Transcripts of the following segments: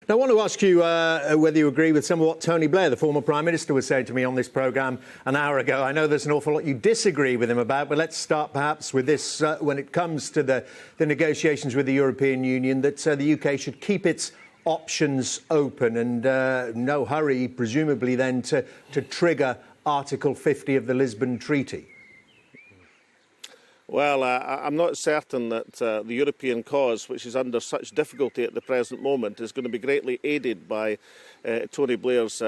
Now, I want to ask you whether you agree with some of what Tony Blair, the former Prime Minister, was saying to me on this programme an hour ago. I know there's an awful lot you disagree with him about, but let's start perhaps with this. When it comes to the negotiations with the European Union, that the UK should keep its options open and no hurry, presumably, then to trigger Article 50 of the Lisbon Treaty. Well, I'm not certain that the European cause, which is under such difficulty at the present moment, is going to be greatly aided by Tony Blair's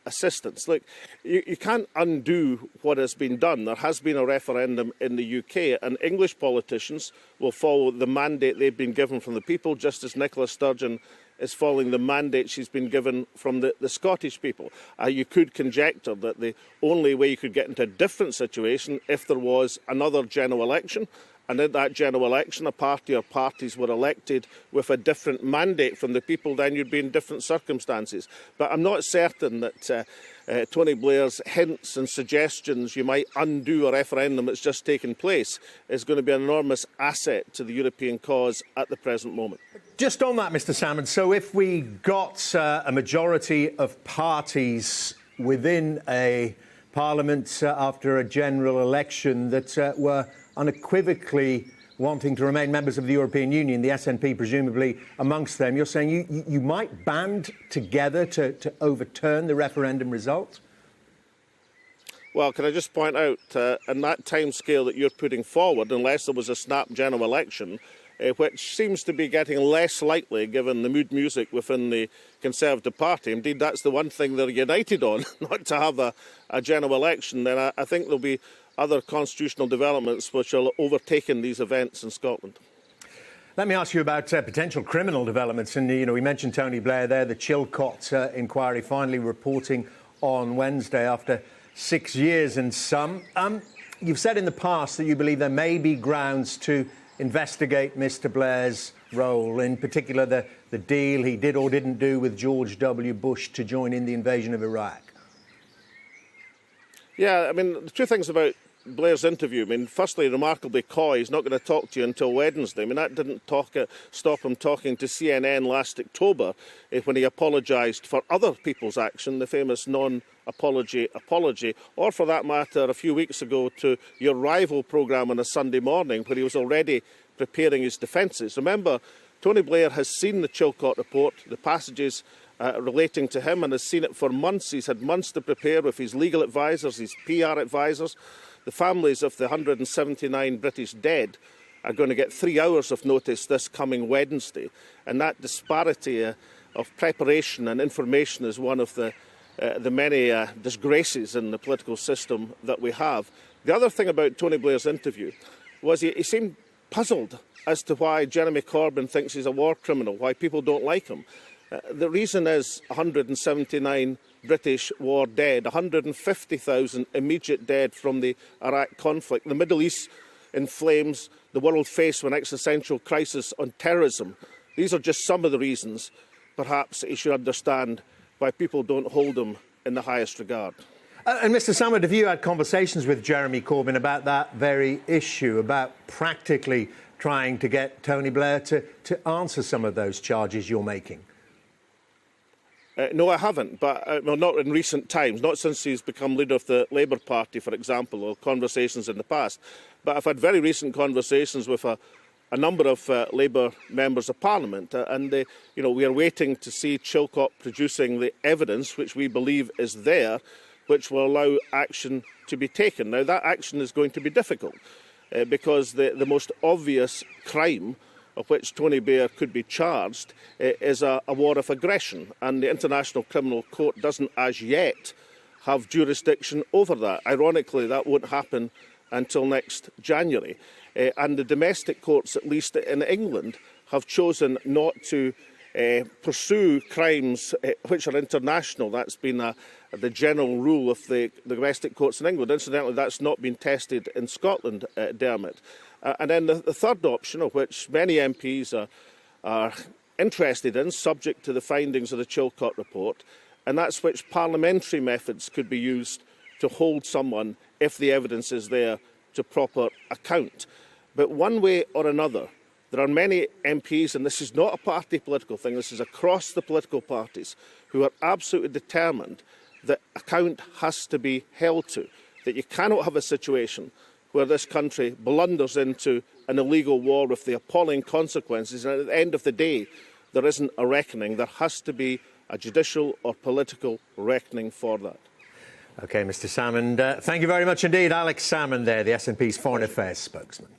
assistance. Look, you can't undo what has been done. There has been a referendum in the UK, and English politicians will follow the mandate they've been given from the people, just as Nicola Sturgeon is following the mandate she's been given from the Scottish people. You could conjecture that the only way you could get into a different situation if there was another general election, and in that general election a party or parties were elected with a different mandate from the people, then you'd be in different circumstances. But I'm not certain that Tony Blair's hints and suggestions you might undo a referendum that's just taken place is going to be an enormous asset to the European cause at the present moment. Just on that, Mr Salmond, so if we got a majority of parties within a parliament after a general election that were unequivocally wanting to remain members of the European Union, the SNP presumably amongst them, you're saying you might band together to overturn the referendum result? Well, can I just point out, in that timescale that you're putting forward, unless there was a snap general election, which seems to be getting less likely given the mood music within the Conservative Party. Indeed, that's the one thing they're united on, not to have a general election. Then I think there'll be other constitutional developments which will overtake these events in Scotland. Let me ask you about potential criminal developments. And, we mentioned Tony Blair there, the Chilcot inquiry finally reporting on Wednesday after 6 years and some. You've said in the past that you believe there may be grounds to investigate Mr Blair's role, in particular the deal he did or didn't do with George W. Bush to join in the invasion of Iraq. Yeah, I mean, the two things about Blair's interview, I mean, firstly, remarkably coy, he's not going to talk to you until Wednesday. I mean, that didn't stop him talking to CNN last October when he apologised for other people's action, the famous non-apology apology, or for that matter, a few weeks ago to your rival programme on a Sunday morning where he was already preparing his defences. Remember, Tony Blair has seen the Chilcot report, the passages relating to him, and has seen it for months. He's had months to prepare with his legal advisers, his PR advisers. The families of the 179 British dead are going to get 3 hours of notice this coming Wednesday. And that disparity of preparation and information is one of the many disgraces in the political system that we have. The other thing about Tony Blair's interview was he seemed puzzled as to why Jeremy Corbyn thinks he's a war criminal, why people don't like him. The reason is 179 British war dead, 150,000 immediate dead from the Iraq conflict, the Middle East in flames, the world faced with an existential crisis on terrorism. These are just some of the reasons, perhaps, he should understand why people don't hold him in the highest regard. And Mr Salmond, have you had conversations with Jeremy Corbyn about that very issue, about practically trying to get Tony Blair to answer some of those charges you're making? No, I haven't, but well, not in recent times, not since he's become leader of the Labour Party, for example, or conversations in the past. But I've had very recent conversations with a number of Labour members of Parliament, and we are waiting to see Chilcot producing the evidence, which we believe is there, which will allow action to be taken. Now, that action is going to be difficult, because the most obvious crime of which Tony Blair could be charged is a war of aggression, and the International Criminal Court doesn't as yet have jurisdiction over that. Ironically, that won't happen until next January. And the domestic courts, at least in England, have chosen not to pursue crimes which are international. That's been the general rule of the domestic courts in England. Incidentally, that's not been tested in Scotland, Dermot. And then the third option, of which many MPs are interested in, subject to the findings of the Chilcot report, and that's which parliamentary methods could be used to hold someone, if the evidence is there, to proper account. But one way or another, There are many MPs, and this is not a party political thing, this is across the political parties, who are absolutely determined that account has to be held to, that you cannot have a situation where this country blunders into an illegal war with the appalling consequences, and at the end of the day, there isn't a reckoning. There has to be a judicial or political reckoning for that. OK, Mr Salmond, thank you very much indeed. Alex Salmond there, the SNP's Foreign Affairs spokesman.